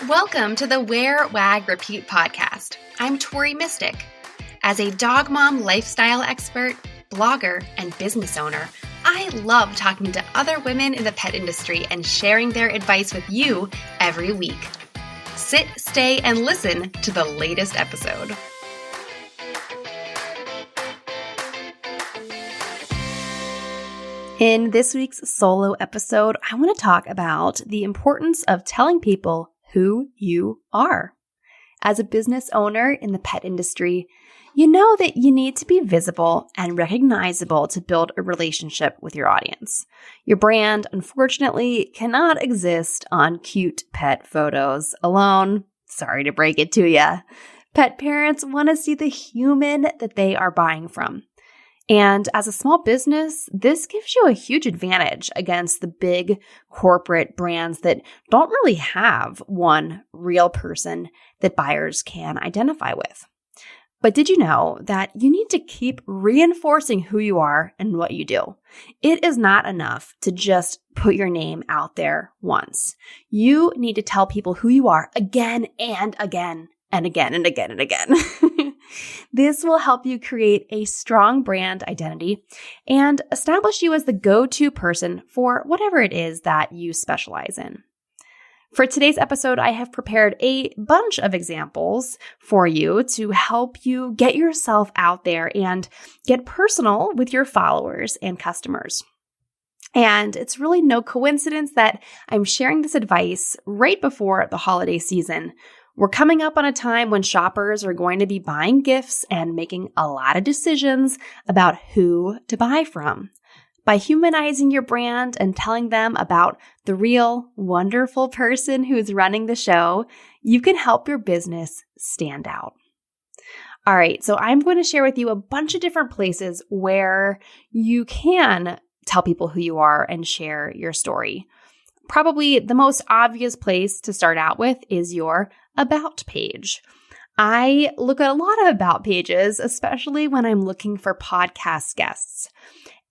Welcome to the Wear, Wag, Repeat podcast. I'm Tori Mystic. As a dog mom lifestyle expert, blogger, and business owner, I love talking to other women in the pet industry and sharing their advice with you every week. Sit, stay, and listen to the latest episode. In this week's solo episode, I want to talk about the importance of telling people who you are. As a business owner in the pet industry, you know that you need to be visible and recognizable to build a relationship with your audience. Your brand, unfortunately, cannot exist on cute pet photos alone. Sorry to break it to you. Pet parents want to see the human that they are buying from. And as a small business, this gives you a huge advantage against the big corporate brands that don't really have one real person that buyers can identify with. But did you know that you need to keep reinforcing who you are and what you do? It is not enough to just put your name out there once. You need to tell people who you are again and again and again and again and again. This will help you create a strong brand identity and establish you as the go-to person for whatever it is that you specialize in. For today's episode, I have prepared a bunch of examples for you to help you get yourself out there and get personal with your followers and customers. And it's really no coincidence that I'm sharing this advice right before the holiday season. We're coming up on a time when shoppers are going to be buying gifts and making a lot of decisions about who to buy from. By humanizing your brand and telling them about the real, wonderful person who's running the show, you can help your business stand out. All right, so I'm going to share with you a bunch of different places where you can tell people who you are and share your story. Probably the most obvious place to start out with is your About page. I look at a lot of About pages, especially when I'm looking for podcast guests.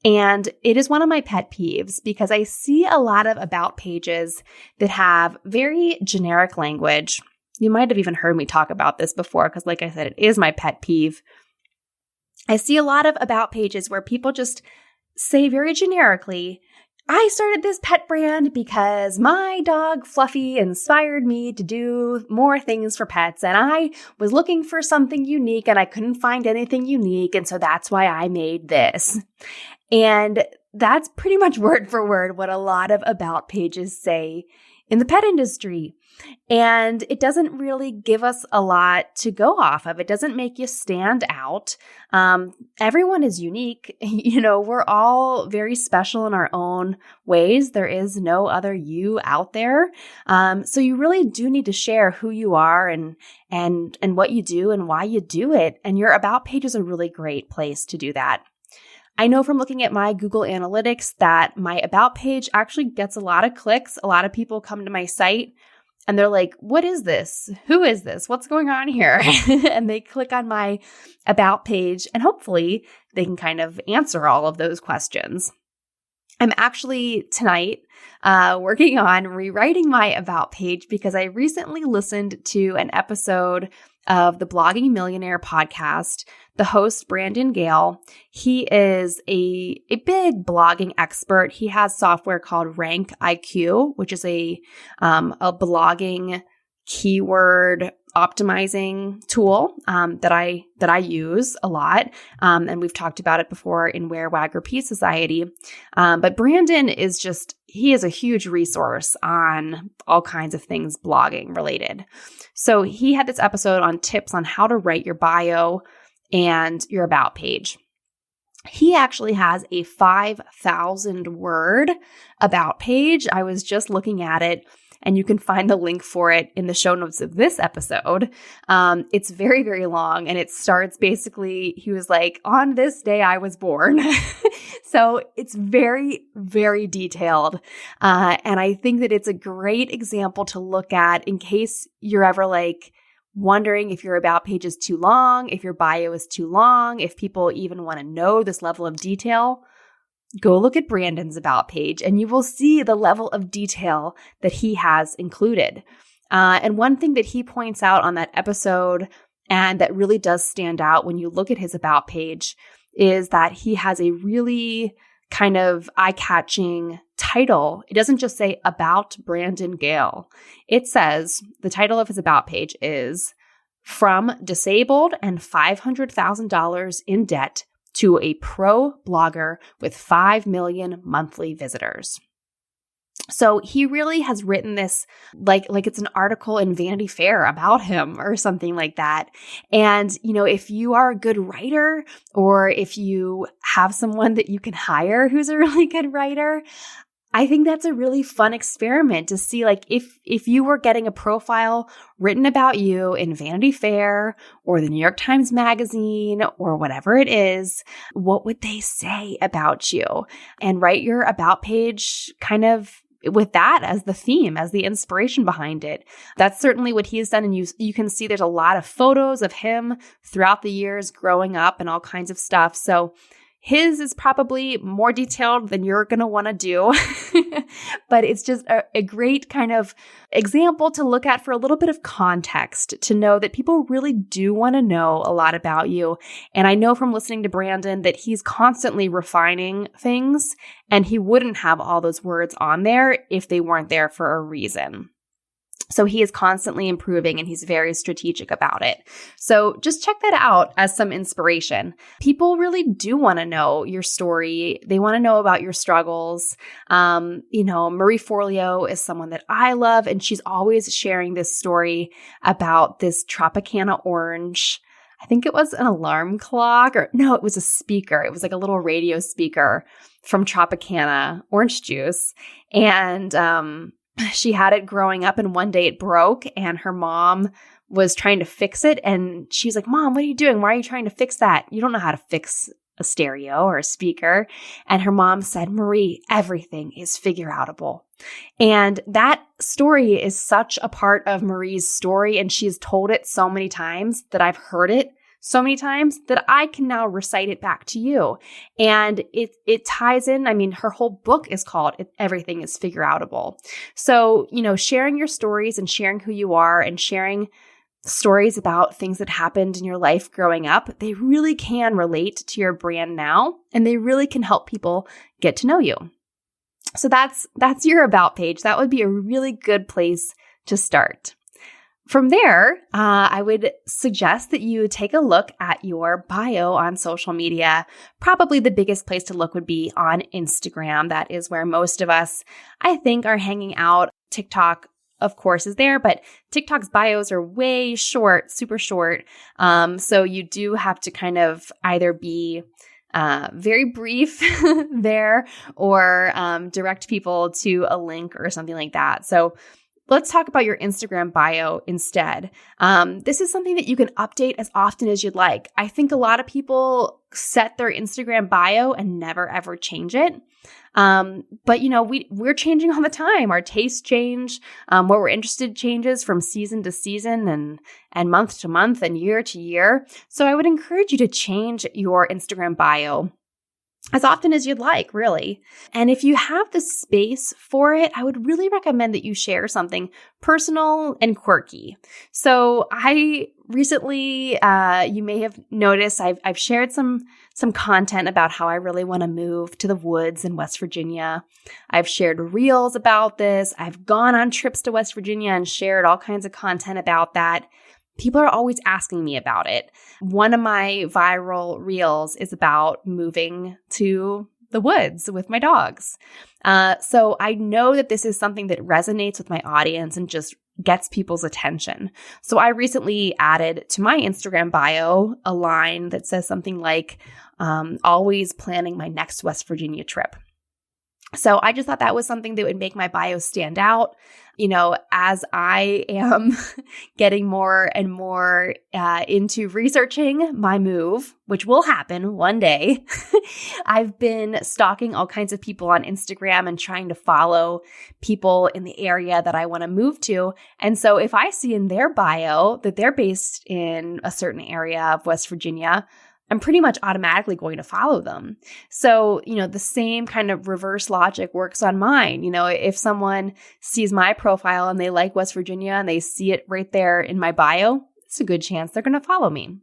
And it is one of my pet peeves because I see a lot of About pages that have very generic language. You might have even heard me talk about this before because, like I said, it is my pet peeve. I see a lot of About pages where people just say very generically, I started this pet brand because my dog Fluffy inspired me to do more things for pets, and I was looking for something unique and I couldn't find anything unique, and so that's why I made this. And that's pretty much word for word what a lot of About pages say in the pet industry. And it doesn't really give us a lot to go off of. It doesn't make you stand out. Everyone is unique. We're all very special in our own ways. There is no other you out there. So you really do need to share who you are and what you do and why you do it. And your About page is a really great place to do that. I know from looking at my Google Analytics that my About page actually gets a lot of clicks. A lot of people come to my site and they're like, what is this? Who is this? What's going on here? And they click on my About page and hopefully they can kind of answer all of those questions. I'm actually tonight working on rewriting my About page because I recently listened to an episode of the Blogging Millionaire podcast. The host, Brandon Gale, he is a big blogging expert. He has software called Rank IQ, which is a blogging keyword optimizing tool that I use a lot. And we've talked about it before in Wear, Wag, Repeat Society. But Brandon he is a huge resource on all kinds of things blogging related. So he had this episode on tips on how to write your bio and your About page. He actually has a 5,000 word About page. I was just looking at it, and you can find the link for it in the show notes of this episode. It's very, very long, and it starts basically, he was like, on this day I was born. So it's very, very detailed. And I think that it's a great example to look at in case you're ever like, wondering if your About page is too long, if your bio is too long, if people even want to know this level of detail. Go look at Brandon's About page and you will see the level of detail that he has included. And one thing that he points out on that episode, and that really does stand out when you look at his about page, is that he has a really kind of eye-catching title. It doesn't just say about Brandon Gale. It says, the title of his about page is From Disabled and $500,000 in Debt to a Pro Blogger with 5 million monthly visitors. So he really has written this like it's an article in Vanity Fair about him or something like that. And, if you are a good writer, or if you have someone that you can hire who's a really good writer, I think that's a really fun experiment to see, like, if you were getting a profile written about you in Vanity Fair or the New York Times Magazine or whatever it is, what would they say about you? And write your about page kind of with that as the theme, as the inspiration behind it. That's certainly what he has done. And you can see there's a lot of photos of him throughout the years growing up and all kinds of stuff. So his is probably more detailed than you're going to want to do, but it's just a great kind of example to look at for a little bit of context, to know that people really do want to know a lot about you. And I know from listening to Brandon that he's constantly refining things, and he wouldn't have all those words on there if they weren't there for a reason. So he is constantly improving, and he's very strategic about it. So just check that out as some inspiration. People really do want to know your story. They want to know about your struggles. Marie Forleo is someone that I love, and she's always sharing this story about this Tropicana orange. I think it was an alarm clock, or no, it was a speaker. It was like a little radio speaker from Tropicana orange juice. And, she had it growing up, and one day it broke, and her mom was trying to fix it. And she's like, "Mom, what are you doing? Why are you trying to fix that? You don't know how to fix a stereo or a speaker." And her mom said, "Marie, everything is figure-outable." And that story is such a part of Marie's story, and she's told it so many times that I've heard it so many times that I can now recite it back to you. And it ties in. I mean, her whole book is called Everything is Figure-Outable. So, sharing your stories and sharing who you are and sharing stories about things that happened in your life growing up, they really can relate to your brand now, and they really can help people get to know you. So that's your about page. That would be a really good place to start. From there, I would suggest that you take a look at your bio on social media. Probably the biggest place to look would be on Instagram. That is where most of us, I think, are hanging out. TikTok, of course, is there, but TikTok's bios are way short, super short. So you do have to kind of either be very brief there, or direct people to a link or something like that. So let's talk about your Instagram bio instead. This is something that you can update as often as you'd like. I think a lot of people set their Instagram bio and never ever change it. But we're changing all the time. Our tastes change. What we're interested in changes from season to season and month to month and year to year. So I would encourage you to change your Instagram bio as often as you'd like, really. And if you have the space for it, I would really recommend that you share something personal and quirky. So I recently, you may have noticed, I've shared some content about how I really want to move to the woods in West Virginia. I've shared reels about this. I've gone on trips to West Virginia and shared all kinds of content about that. People are always asking me about it. One of my viral reels is about moving to the woods with my dogs. So I know that this is something that resonates with my audience and just gets people's attention. So I recently added to my Instagram bio a line that says something like, always planning my next West Virginia trip. So I just thought that was something that would make my bio stand out. As I am getting more and more into researching my move, which will happen one day, I've been stalking all kinds of people on Instagram and trying to follow people in the area that I want to move to. And so if I see in their bio that they're based in a certain area of West Virginia, I'm pretty much automatically going to follow them. So, the same kind of reverse logic works on mine. If someone sees my profile and they like West Virginia and they see it right there in my bio, it's a good chance they're going to follow me.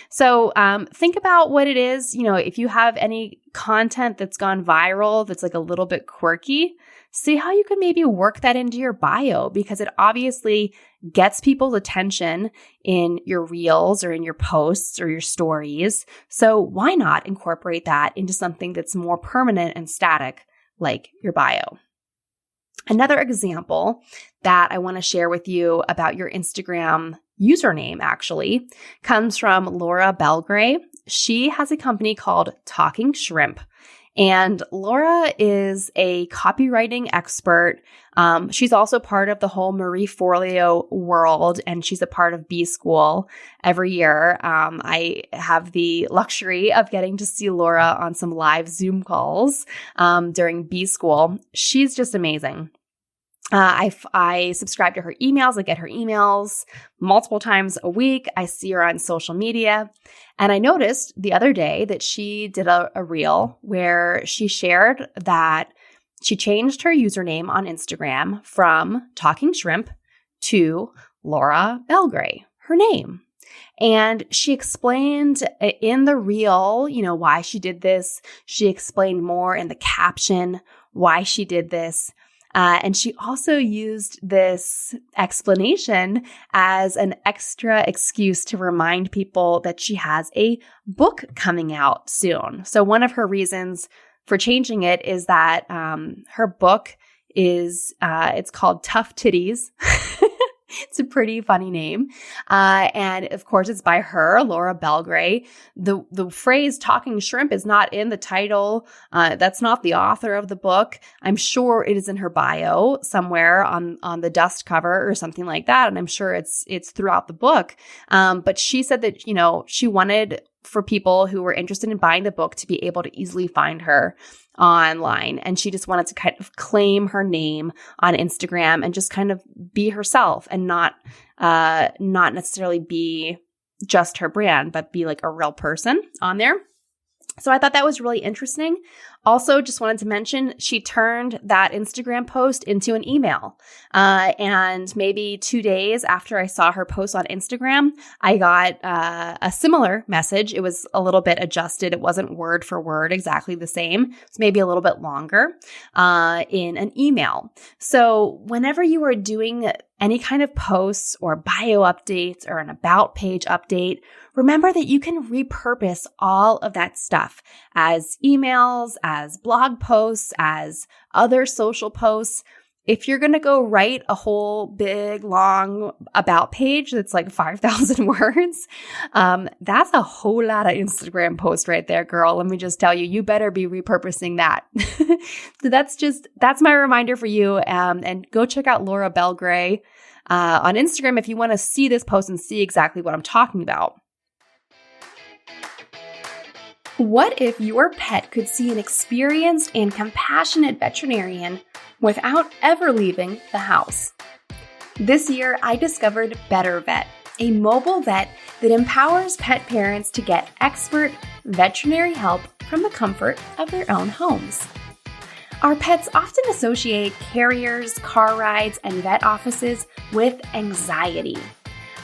So think about what it is. If you have any content that's gone viral that's like a little bit quirky, see how you can maybe work that into your bio, because it obviously gets people's attention in your reels or in your posts or your stories. So why not incorporate that into something that's more permanent and static, like your bio? Another example that I want to share with you about your Instagram username actually comes from Laura Belgray. She has a company called Talking Shrimp. And Laura is a copywriting expert. She's also part of the whole Marie Forleo world, and she's a part of B School every year. I have the luxury of getting to see Laura on some live Zoom calls during B School. She's just amazing. I subscribe to her emails. I get her emails multiple times a week. I see her on social media. And I noticed the other day that she did a reel where she shared that she changed her username on Instagram from Talking Shrimp to Laura Belgray, her name. And she explained in the reel, why she did this. She explained more in the caption why she did this. And she also used this explanation as an extra excuse to remind people that she has a book coming out soon. So one of her reasons for changing it is that her book is, it's called Tough Titties. It's a pretty funny name. And of course, it's by her, Laura Belgray. The phrase talking shrimp is not in the title. That's not the author of the book. I'm sure it is in her bio somewhere on the dust cover or something like that. And I'm sure it's throughout the book. But she said that, she wanted for people who were interested in buying the book to be able to easily find her online. And she just wanted to kind of claim her name on Instagram and just kind of be herself and not necessarily be just her brand, but be like a real person on there. So I thought that was really interesting. Also, just wanted to mention, she turned that Instagram post into an email. And maybe 2 days after I saw her post on Instagram, I got a similar message. It was a little bit adjusted. It wasn't word for word exactly the same. It's maybe a little bit longer in an email. So whenever you are doing any kind of posts or bio updates or an about page update, remember that you can repurpose all of that stuff as emails, as blog posts, as other social posts. If you're going to go write a whole big, long about page that's like 5,000 words, that's a whole lot of Instagram posts right there, girl. Let me just tell you, you better be repurposing that. So that's my reminder for you. And go check out Laura Belgray on Instagram if you want to see this post and see exactly what I'm talking about. What if your pet could see an experienced and compassionate veterinarian without ever leaving the house? This year, I discovered Better Vet, a mobile vet that empowers pet parents to get expert veterinary help from the comfort of their own homes. Our pets often associate carriers, car rides, and vet offices with anxiety.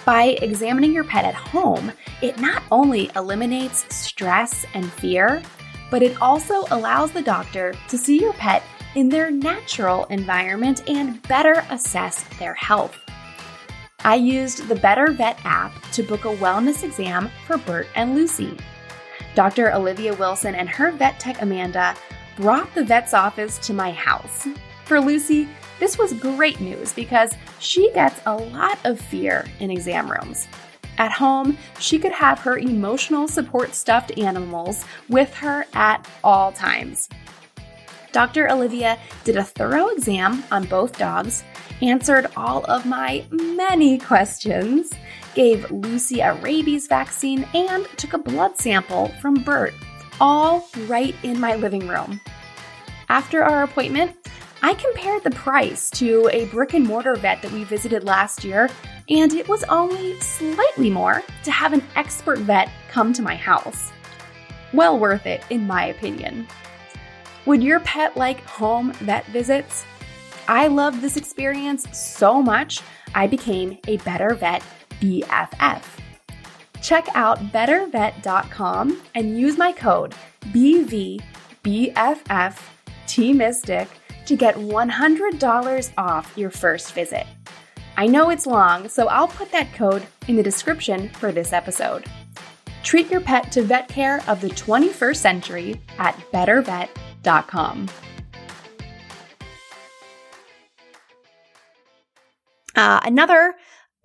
By examining your pet at home, it not only eliminates stress and fear, but it also allows the doctor to see your pet in their natural environment and better assess their health. I used the Better Vet app to book a wellness exam for Bert and Lucy. Dr. Olivia Wilson and her vet tech Amanda brought the vet's office to my house. For Lucy, this was great news because she gets a lot of fear in exam rooms. At home, she could have her emotional support stuffed animals with her at all times. Dr. Olivia did a thorough exam on both dogs, answered all of my many questions, gave Lucy a rabies vaccine, and took a blood sample from Bert, all right in my living room. After our appointment, I compared the price to a brick and mortar vet that we visited last year, and it was only slightly more to have an expert vet come to my house. Well worth it, in my opinion. Would your pet like home vet visits? I loved this experience so much, I became a Better Vet BFF. Check out bettervet.com and use my code BVBFFTMystic to get $100 off your first visit. I know it's long, so I'll put that code in the description for this episode. Treat your pet to vet care of the 21st century at bettervet.com. Another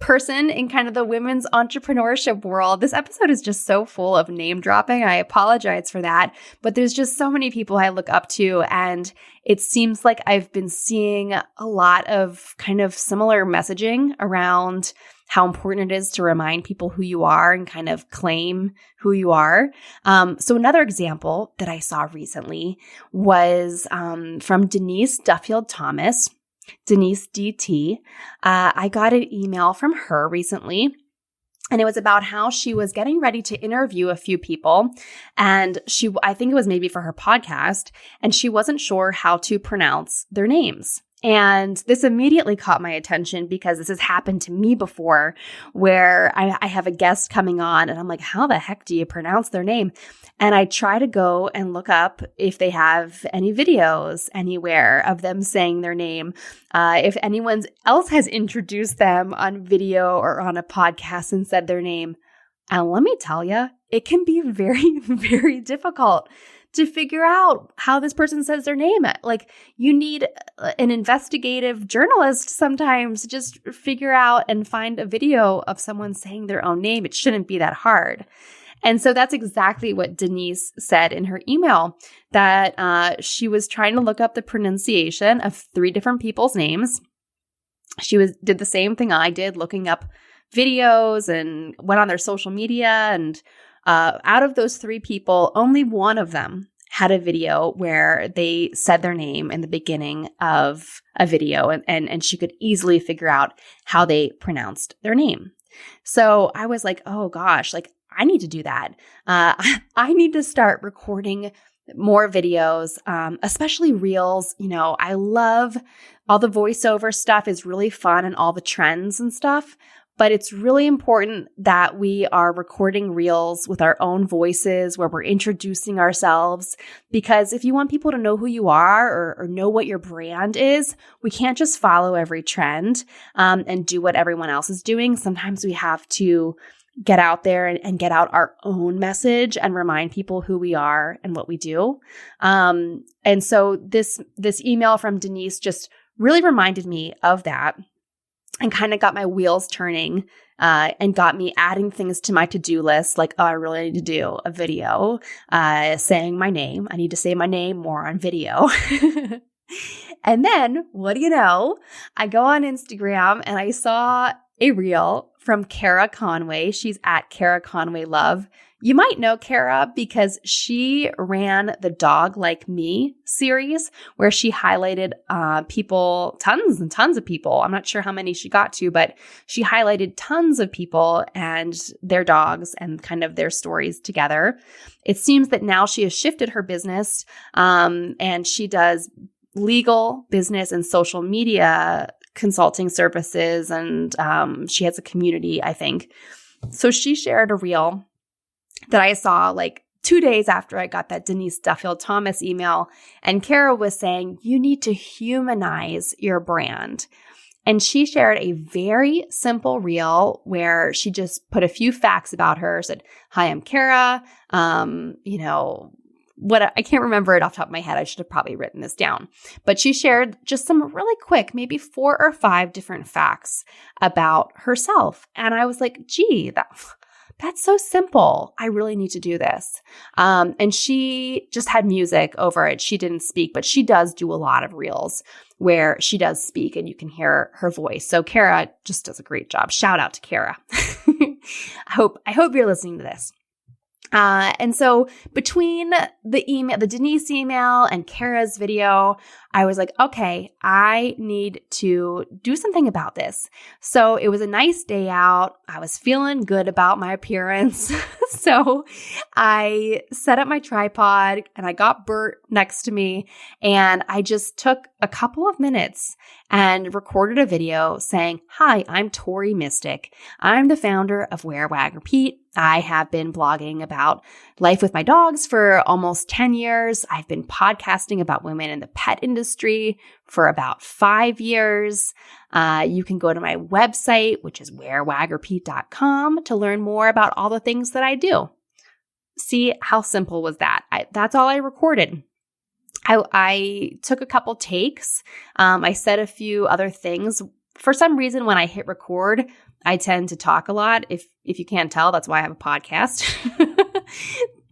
person in kind of the women's entrepreneurship world. This episode is just so full of name dropping. I apologize for that, but there's just so many people I look up to, and it seems like I've been seeing a lot of kind of similar messaging around how important it is to remind people who you are and kind of claim who you are. So another example that I saw recently was from Denise Duffield-Thomas. Denise DT. I got an email from her recently, and it was about how she was getting ready to interview a few people, and I think it was maybe for her podcast, and she wasn't sure how to pronounce their names. And this immediately caught my attention because this has happened to me before, where I have a guest coming on and I'm like, how the heck do you pronounce their name? And I try to go and look up if they have any videos anywhere of them saying their name, if anyone else has introduced them on video or on a podcast and said their name. And let me tell you, it can be very, very difficult to figure out how this person says their name. Like, you need an investigative journalist sometimes to just figure out and find a video of someone saying their own name. It shouldn't be that hard. And so that's exactly what Denise said in her email, that she was trying to look up the pronunciation of 3 different people's names. She did the same thing I did, looking up videos, and went on their social media, and out of those 3 people, only one of them had a video where they said their name in the beginning of a video, and she could easily figure out how they pronounced their name. So I was like, oh gosh, like I need to do that. I need to start recording more videos, especially reels. You know, I love all the voiceover stuff is really fun and all the trends and stuff. But it's really important that we are recording reels with our own voices where we're introducing ourselves, because if you want people to know who you are or know what your brand is, we can't just follow every trend and do what everyone else is doing. Sometimes we have to get out there and get out our own message and remind people who we are and what we do. And so this email from Denise just really reminded me of that, and kind of got my wheels turning and got me adding things to my to-do list. Like, oh, I really need to do a video saying my name. I need to say my name more on video. And then, what do you know? I go on Instagram and I saw a reel from Kara Conway. She's at Kara Conway Love. You might know Kara because she ran the Dog Like Me series, where she highlighted people, tons and tons of people. I'm not sure how many she got to, but she highlighted tons of people and their dogs and kind of their stories together. It seems that now she has shifted her business and she does legal, business, and social media consulting services, and she has a community, I think. So she shared a reel that I saw like 2 days after I got that Denise Duffield-Thomas email, and Kara was saying, you need to humanize your brand. And she shared a very simple reel where she just put a few facts about her, said, hi, I'm Kara, I can't remember it off the top of my head. I should have probably written this down. But she shared just some really quick, maybe 4 or 5 different facts about herself. And I was like, gee, that's so simple. I really need to do this. And she just had music over it. She didn't speak, but she does do a lot of reels where she does speak and you can hear her voice. So Kara just does a great job. Shout out to Kara. I hope you're listening to this. And so between the Denise email and Kara's video, I was like, okay, I need to do something about this. So it was a nice day out. I was feeling good about my appearance. So I set up my tripod and I got Bert next to me, and I just took a couple of minutes and recorded a video saying, "Hi, I'm Tori Mystic. I'm the founder of Wear, Wag, Repeat. I have been blogging about life with my dogs for almost 10 years. I've been podcasting about women in the pet industry for about 5 years. You can go to my website, which is wearwagrepeat.com, to learn more about all the things that I do." See, how simple was that? That's all I recorded. I took a couple takes. I said a few other things. For some reason, when I hit record, I tend to talk a lot. If you can't tell, that's why I have a podcast.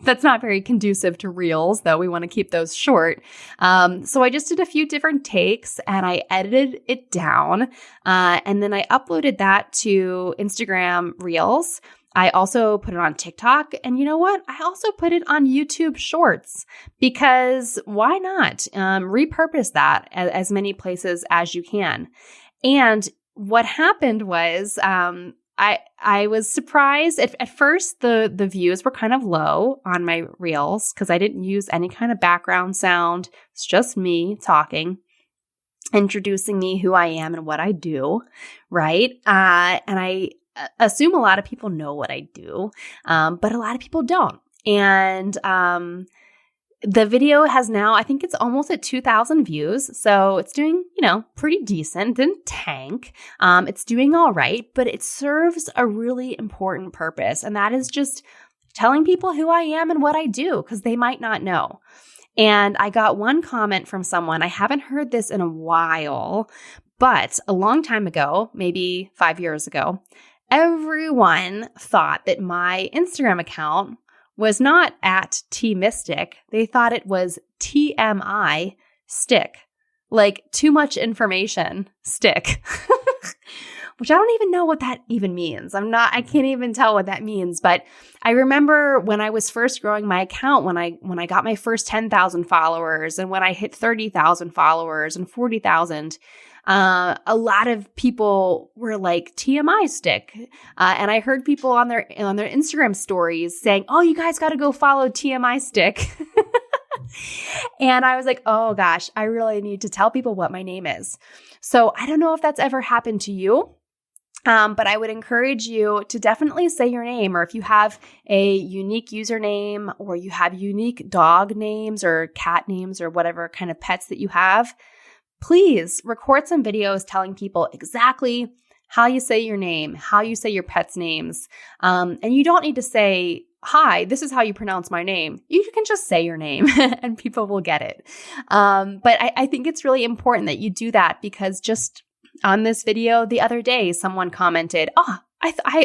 That's not very conducive to reels, though. We want to keep those short. So I just did a few different takes and I edited it down. And then I uploaded that to Instagram Reels. I also put it on TikTok. And you know what? I also put it on YouTube Shorts, because why not? Repurpose that as many places as you can. And what happened was I was surprised. At first, the views were kind of low on my Reels because I didn't use any kind of background sound. It's just me talking, introducing me, who I am and what I do, right? And I assume a lot of people know what I do, but a lot of people don't. And the video has now, I think it's almost at 2,000 views. So it's doing, pretty decent. Didn't tank. It's doing all right, but it serves a really important purpose. And that is just telling people who I am and what I do, because they might not know. And I got one comment from someone. I haven't heard this in a while, but a long time ago, maybe 5 years ago, everyone thought that my Instagram account was not at T-Mystic. They thought it was TMI stick, like too much information stick, which I don't even know what that even means. I can't even tell what that means. But I remember when I was first growing my account, when I got my first 10,000 followers and when I hit 30,000 followers and 40,000, a lot of people were like TMI stick. And I heard people on their Instagram stories saying, "Oh, you guys got to go follow TMI stick." And I was like, oh gosh, I really need to tell people what my name is. So I don't know if that's ever happened to you. But I would encourage you to definitely say your name, or if you have a unique username or you have unique dog names or cat names or whatever kind of pets that you have, please record some videos telling people exactly how you say your name, how you say your pet's names. And you don't need to say, "Hi, this is how you pronounce my name." You can just say your name and people will get it. But I think it's really important that you do that, because just on this video the other day, someone commented,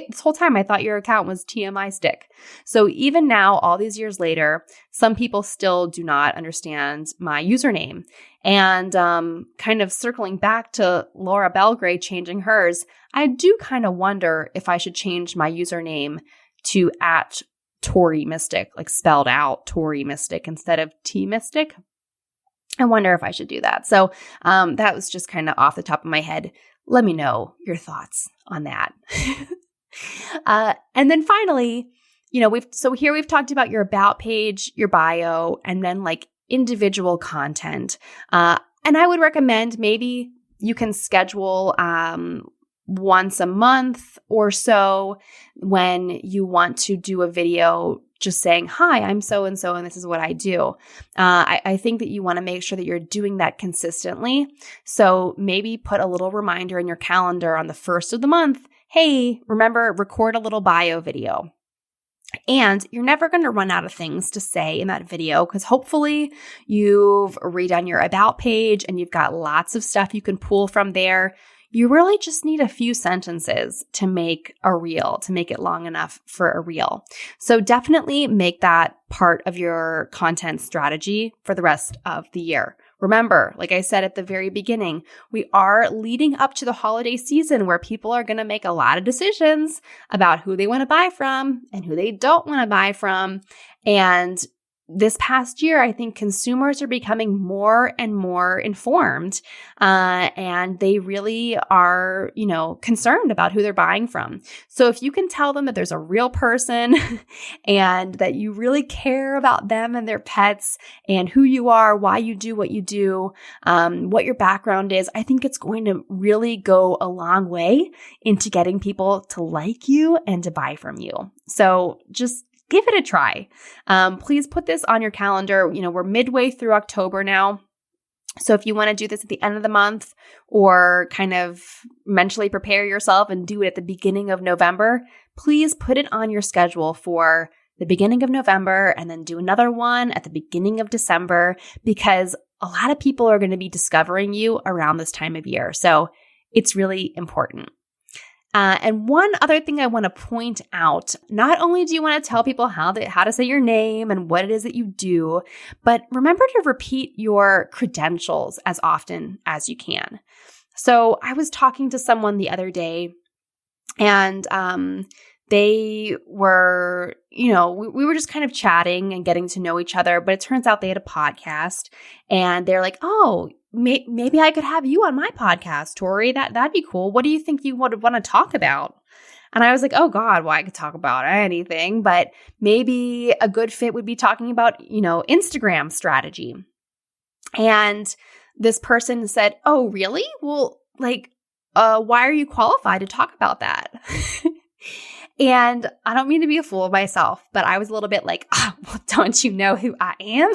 this whole time I thought your account was TMI stick. So even now, all these years later, some people still do not understand my username. And kind of circling back to Laura Belgrade changing hers, I do kind of wonder if I should change my username to @Tori Mystic, like spelled out Tori Mystic instead of T Mystic. I wonder if I should do that. So that was just kind of off the top of my head. Let me know your thoughts on that. And then finally, we've talked about your about page, your bio, and then like individual content. And I would recommend maybe you can schedule once a month or so when you want to do a video just saying, "Hi, I'm so-and-so, and this is what I do." I think that you want to make sure that you're doing that consistently. So maybe put a little reminder in your calendar on the first of the month. Hey, remember, record a little bio video. And you're never going to run out of things to say in that video, because hopefully you've redone your about page and you've got lots of stuff you can pull from there. You really just need a few sentences to make a reel, to make it long enough for a reel. So definitely make that part of your content strategy for the rest of the year. Remember, like I said at the very beginning, we are leading up to the holiday season where people are going to make a lot of decisions about who they want to buy from and who they don't want to buy from. And this past year, I think consumers are becoming more and more informed, and they really are, concerned about who they're buying from. So if you can tell them that there's a real person and that you really care about them and their pets and who you are, why you do what you do, what your background is, I think it's going to really go a long way into getting people to like you and to buy from you. So just give it a try. Please put this on your calendar. We're midway through October now. So if you want to do this at the end of the month or kind of mentally prepare yourself and do it at the beginning of November, please put it on your schedule for the beginning of November and then do another one at the beginning of December, because a lot of people are going to be discovering you around this time of year. So it's really important. And one other thing I want to point out, not only do you want to tell people how to say your name and what it is that you do, but remember to repeat your credentials as often as you can. So I was talking to someone the other day, and they were, we were just kind of chatting and getting to know each other, but it turns out they had a podcast, and they're like, oh, maybe I could have you on my podcast, Tori. That'd be cool. What do you think you would want to talk about? And I was like, oh God, well, I could talk about anything, but maybe a good fit would be talking about, Instagram strategy. And this person said, oh, really? Well, why are you qualified to talk about that? And I don't mean to be a fool of myself, but I was a little bit like, oh, well, don't you know who I am?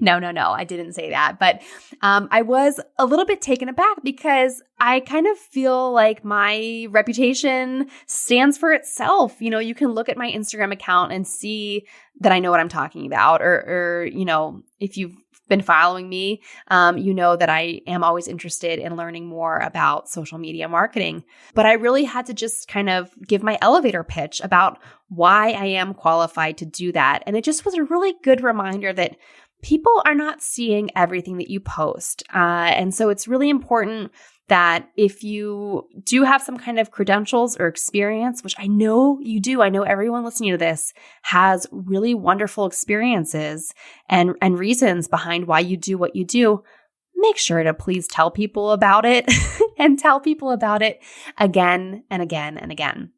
No, I didn't say that. But I was a little bit taken aback because I kind of feel like my reputation stands for itself. You can look at my Instagram account and see that I know what I'm talking about. Or if you've been following me, you know that I am always interested in learning more about social media marketing. But I really had to just kind of give my elevator pitch about why I am qualified to do that. And it just was a really good reminder that people are not seeing everything that you post. And so it's really important that if you do have some kind of credentials or experience, which I know you do, I know everyone listening to this has really wonderful experiences and reasons behind why you do what you do, make sure to please tell people about it and tell people about it again and again and again.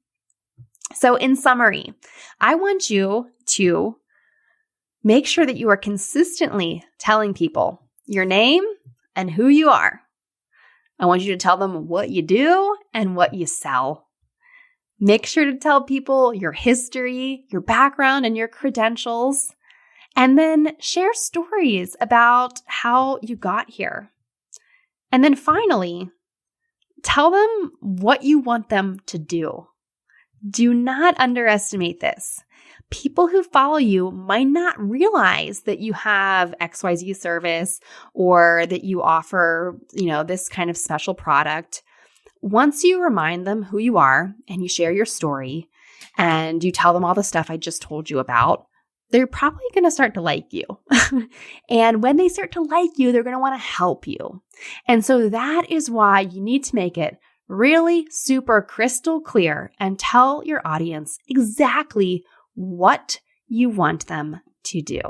So in summary, I want you to make sure that you are consistently telling people your name and who you are. I want you to tell them what you do and what you sell. Make sure to tell people your history, your background, and your credentials. And then share stories about how you got here. And then finally, tell them what you want them to do. Do not underestimate this. People who follow you might not realize that you have XYZ service or that you offer, this kind of special product. Once you remind them who you are and you share your story and you tell them all the stuff I just told you about, they're probably going to start to like you. And when they start to like you, they're going to want to help you. And so that is why you need to make it really super crystal clear and tell your audience exactly what you want them to do.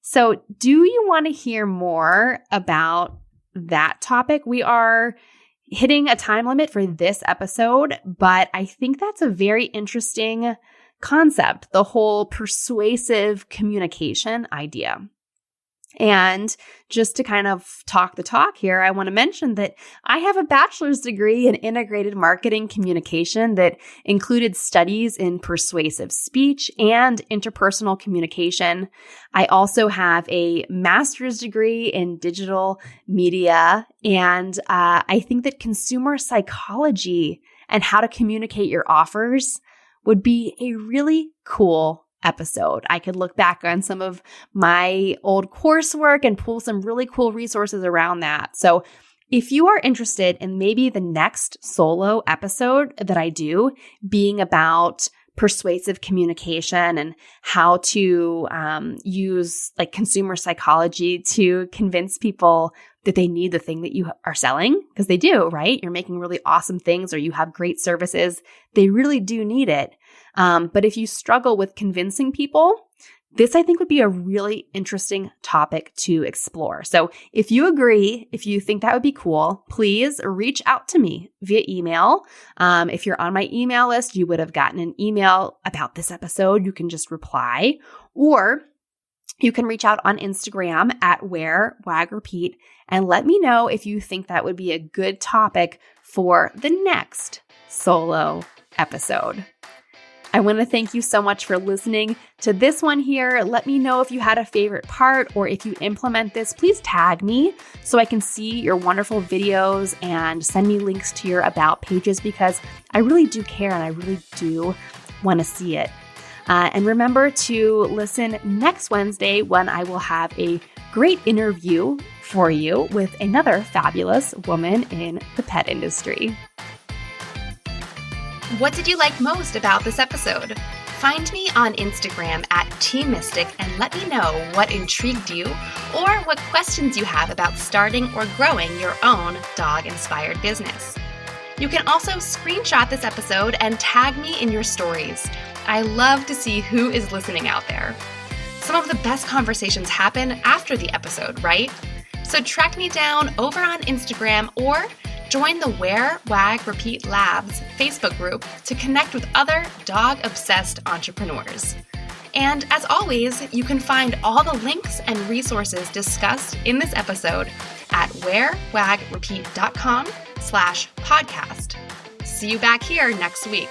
So, do you want to hear more about that topic? We are hitting a time limit for this episode, but I think that's a very interesting concept, the whole persuasive communication idea. And just to kind of talk the talk here, I want to mention that I have a bachelor's degree in integrated marketing communication that included studies in persuasive speech and interpersonal communication. I also have a master's degree in digital media, and I think that consumer psychology and how to communicate your offers would be a really cool episode. I could look back on some of my old coursework and pull some really cool resources around that. So if you are interested in maybe the next solo episode that I do being about persuasive communication and how to use like consumer psychology to convince people that they need the thing that you are selling, because they do, right? You're making really awesome things or you have great services. They really do need it. But if you struggle with convincing people, this I think would be a really interesting topic to explore. So if you agree, if you think that would be cool, please reach out to me via email. If you're on my email list, you would have gotten an email about this episode. You can just reply, or you can reach out on Instagram at Wear, Wag, Repeat, and let me know if you think that would be a good topic for the next solo episode. I want to thank you so much for listening to this one here. Let me know if you had a favorite part, or if you implement this, please tag me so I can see your wonderful videos and send me links to your about pages, because I really do care and I really do want to see it. And remember to listen next Wednesday when I will have a great interview for you with another fabulous woman in the pet industry. What did you like most about this episode? Find me on Instagram at TeamMystic and let me know what intrigued you or what questions you have about starting or growing your own dog-inspired business. You can also screenshot this episode and tag me in your stories. I love to see who is listening out there. Some of the best conversations happen after the episode, right? So track me down over on Instagram or join the Wear, Wag, Repeat Labs Facebook group to connect with other dog-obsessed entrepreneurs. And as always, you can find all the links and resources discussed in this episode at wearwagrepeat.com/podcast. See you back here next week.